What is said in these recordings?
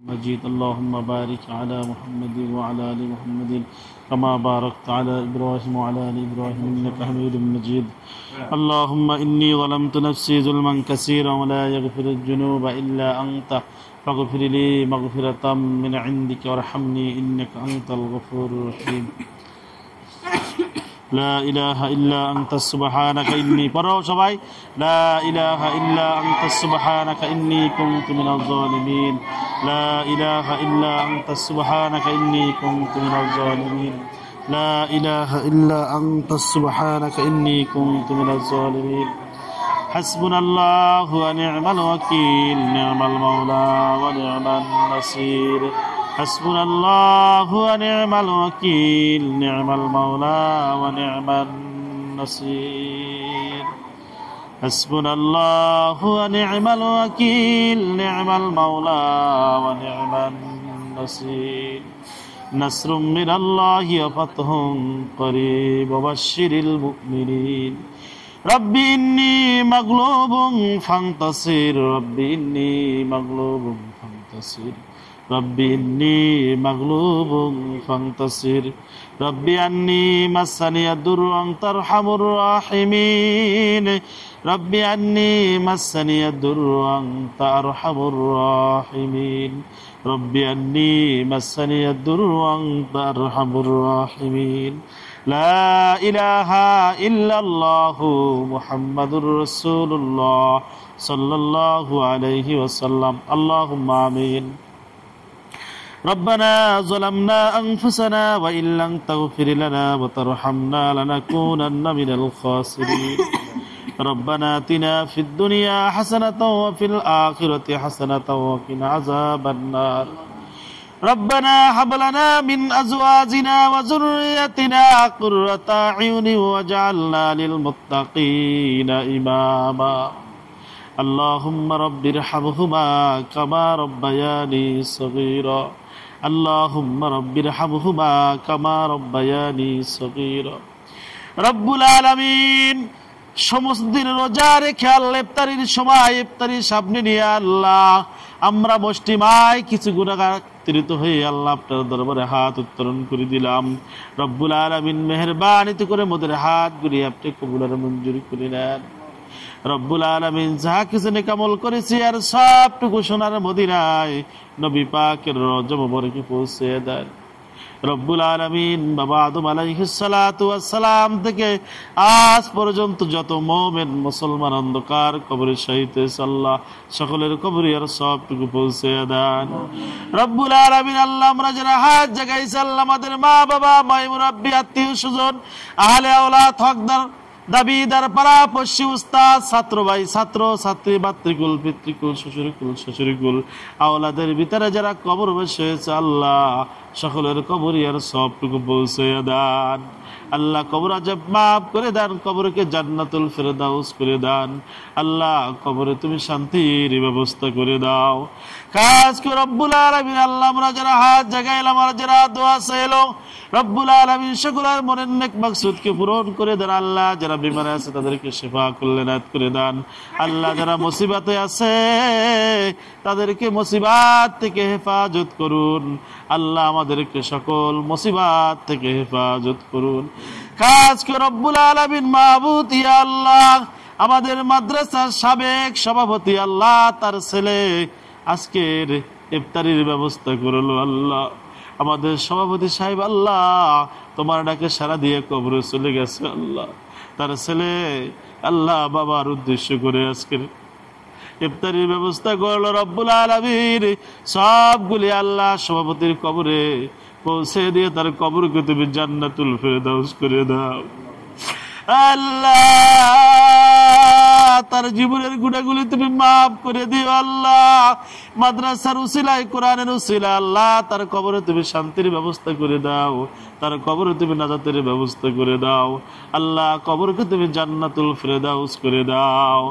مجيد اللهم بارك على محمد وعلى آل محمد كما باركت على إبراهيم وعلى آل إبراهيم إنك حميد مجيد اللهم إني ظلمت نفسي ظلما كثيرا ولا يغفر الذنوب إلا أنت فاغفر لي مغفرة من عندك وارحمني إنك أنت الغفور الرحيم لا إله إلا أنت سبحانك إني পড়ো সবাই لا إله إلا أنت سبحانك إني كنت من الظالمين لا إله إلا أنت سبحانك إني كنت من الظالمين لا إله إلا أنت سبحانك إني كنت من الظالمين حسبنا الله ونعم الوكيل نعم المولى ونعم النصير حسبنا الله ونعم الوكيل نعم المولى ونعم النصير حسبنا الله ونعم الوكيل نعم المولى ونعم النصير نصر من الله وفتح قريب وبشر المؤمنين رب إني مغلوب فانتصر رب إني مغلوب فانتصر رب إني مغلوب فانتصر رب أني مسني الضر وأنت أرحم الراحمين رب أني مسني الضر وأنت أرحم الراحمين رب أني مسني الضر وأنت أرحم الراحمين لا إله إلا الله محمد رسول الله صلى الله عليه وسلم اللهم آمين ربنا ظلمنا أنفسنا وإن لم تغفر لنا وترحمنا لنكونن من الخاسرين ربنا آتنا في الدنيا حسنة وفي الآخرة حسنة وقنا عذاب النار ربنا هب لنا من أزواجنا وذريتنا قرة أعين واجعلنا للمتقين إماما اللهم رب ارحمهما كما ربياني صغيرا اللهم رب ارحمهما كما ربياني صغيرا رب العالمين সমস্ত দিন রোজা রেখে আল্লাহ ইফতারির সময় ইফতারির সামনে নিয়ে আল্লাহ আমরা মুষ্টিমায় কিছু গুনাহগারিত হয়ে আল্লাহ আপনার দরবারে হাত উত্তোলন করে দিলাম রব্বুল আলামিন মেহেরবানিতে করে মোদের হাতগুলি আপনি কবুল আর মঞ্জুর করে নেন রব্বুল আলামিন যাহা কিছু নেক আমল করেছি আর সবটুকু সোনার মদিনায় নবী পাকের রওজা মুবারকে পৌঁছে দেন রব্বুল আলামিন বাবা আদম আলাইহিস সালাতু ওয়াস সালাম থেকে আজ পর্যন্ত যত মুমিন মুসলমান অন্ধকার কবরে শহীদ হয়েছে আল্লাহ সকলের কবরে আর সবটুকু পৌঁছে দেন রব্বুল আলামিন আল্লাহ আমরা যারা হাত জাগাইছি আল্লাহ আমাদের মা বাবা মাই মুরাব্বি আত্মীয় স্বজন আহলে আওলাদ হকদার দাবিদার পাড়া পড়শি উস্তাদ ছাত্র ভাই ছাত্র ছাত্রী মাতৃকুল পিতৃকুল শ্বশুরকুল শ্বশুরকুল আওলাদের ভিতরে যারা কবর বসে হয়েছে আল্লাহ সকলের কবরই আর সবটুকু পৌঁছে দেন আল্লাহ কবর আযাব মাফ করে দেন কবরকে জান্নাতুল ফেরদাউস করে দেন আল্লাহ কবরে তুমি শান্তির ব্যবস্থা করে দাও কাজ করে রব্বুল আলামিন আল্লাহ আমরা যারা হাত জাগাইলাম আর যারা দোয়া চাইলো রব্বুল আলামিন সকলের মনের নেক মাকসুদকে পূরণ করে দেন আল্লাহ যারা বিমারে আছে তাদেরকে শিফা কল্যাণাত করে দেন আল্লাহ যারা মুসিবতে আছে তাদেরকে মুসিবত থেকে হেফাজত করুন আল্লাহ আমাদেরকে সকল মুসিবত থেকে হেফাজত করুন কাজ করে রব্বুল আলামিন মাবুদ ইয়া আল্লাহ আমাদের মাদ্রাসার সাবেক সভাপতি আল্লাহ তার ছেলে আজকের ইফতারির ব্যবস্থা করলো আল্লাহ আমাদের সভাপতি সাহেব আল্লাহ তোমার ডাকে সাড়া দিয়ে কবরে চলে গেছে আল্লাহ তার ছেলে আল্লাহ বাবার উদ্দেশ্য করে আজকের ইফতারির ব্যবস্থা করলো রব্বুল আলামিন সবগুলি আল্লাহ সভাপতির কবরে পৌঁছে দিয়ে তার কবরকে তুমি জান্নাতুল ফেরদাউস করে দাও আল্লাহ তার জীবনের গুনাহগুলি তুমি মাফ করে দিও আল্লাহ মাদ্রাসার উসিলায় কোরআনের উসিলা আল্লাহ তার কবরে তুমি শান্তির ব্যবস্থা করে দাও তার কবরে তুমি নাজাতের ব্যবস্থা করে দাও আল্লাহ কবরকে তুমি জান্নাতুল ফেরদাউস করে দাও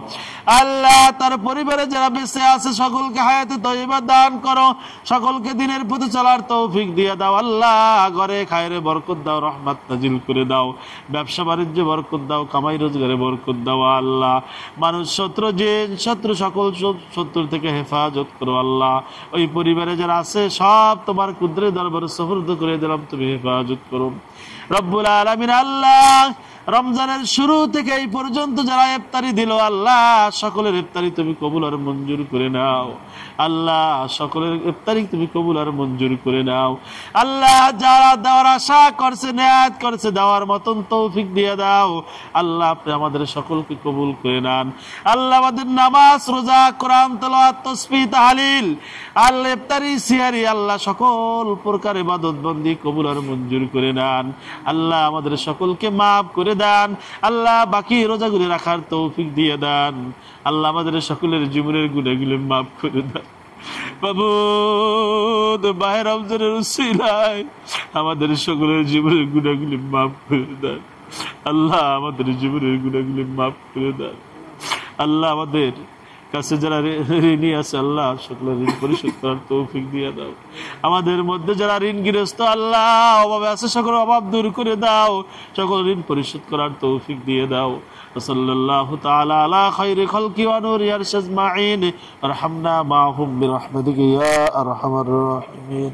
আল্লাহ তার পরিবারে যারা বেঁচে আছে সকলকে হায়াতে তয়্যিবা দান করো সকলকে দিনের পথে চলার তৌফিক দিয়ে দাও আল্লাহ ঘরে খায়রে বরকত দাও রহমত নাজিল করে দাও ব্যবসা বাণিজ্যে বরকত দাও কামাই রোজগারে বরকত দাও আল্লাহ মানুষ শত্রু জিন শত্রু সকল শত্রু থেকে হেফাজত করো আল্লাহ। ওই পরিবারে যারা আছে সব তোমার কুদরতের দরবারে সুপর্দ করে দিলাম, তুমি হেফাজত করো রব্বুল আলামিন। আল্লাহ রমজানের শুরু থেকে এই পর্যন্ত যারা ইফতারি দিল আল্লাহ সকলের ইফতারি তুমি কবুল আর মঞ্জুর করে নাও আল্লাহ, সকলের ইফতারি তুমি কবুল আর মঞ্জুর করে নাও আল্লাহ। যারা দেওয়ার আশা করছে নিয়াত করছে দেওয়ার মতন তৌফিক দিয়ে দাও আল্লাহ। আপনি আমাদের সকলকে কবুল করে নেন আল্লাহ। আমাদের নামাজ রোজা কোরআন তেলাওয়াত তাসবিহ তাহলিল আল্লাহ ইফতারি সিহারি আল্লাহ সকল প্রকার ইবাদত বন্দি কবুল আর মঞ্জুর করে নেন আল্লাহ। আমাদের সকলকে মাফ করে দেন আল্লাহ, বাকি রোজাগুলি রাখার তৌফিক দিয়ে দেন আল্লাহ। আমাদের সকলের জীবনের গুনাহগুলি মাফ করে দেন মাবুদ। মাহে রমজানের উসিলায় আমাদের সকলের জীবনের গুনাহগুলি মাফ করে দেন আল্লাহ। আমাদের জীবনের গুনাহগুলি মাফ করে দেন আল্লাহ। আমাদের কাছে যারা ঋণী আছে আল্লাহ সকলের ঋণ পরিশোধ করার তৌফিক দিয়ে দাও। আমাদের মধ্যে যারা ঋণগ্রস্ত আল্লাহ অভাবে আছে সকল অভাব দূর করে দাও, সকল ঋণ পরিশোধ করার তৌফিক দিয়ে দাও। সাল্লাল্লাহু তাআলা আলা খায়রি খালকি ওয়া নূরি আরশি আজমাইন আরহামনা মাহুম বিরহমাতিকা ইয়া আরহামার রাহিমিন।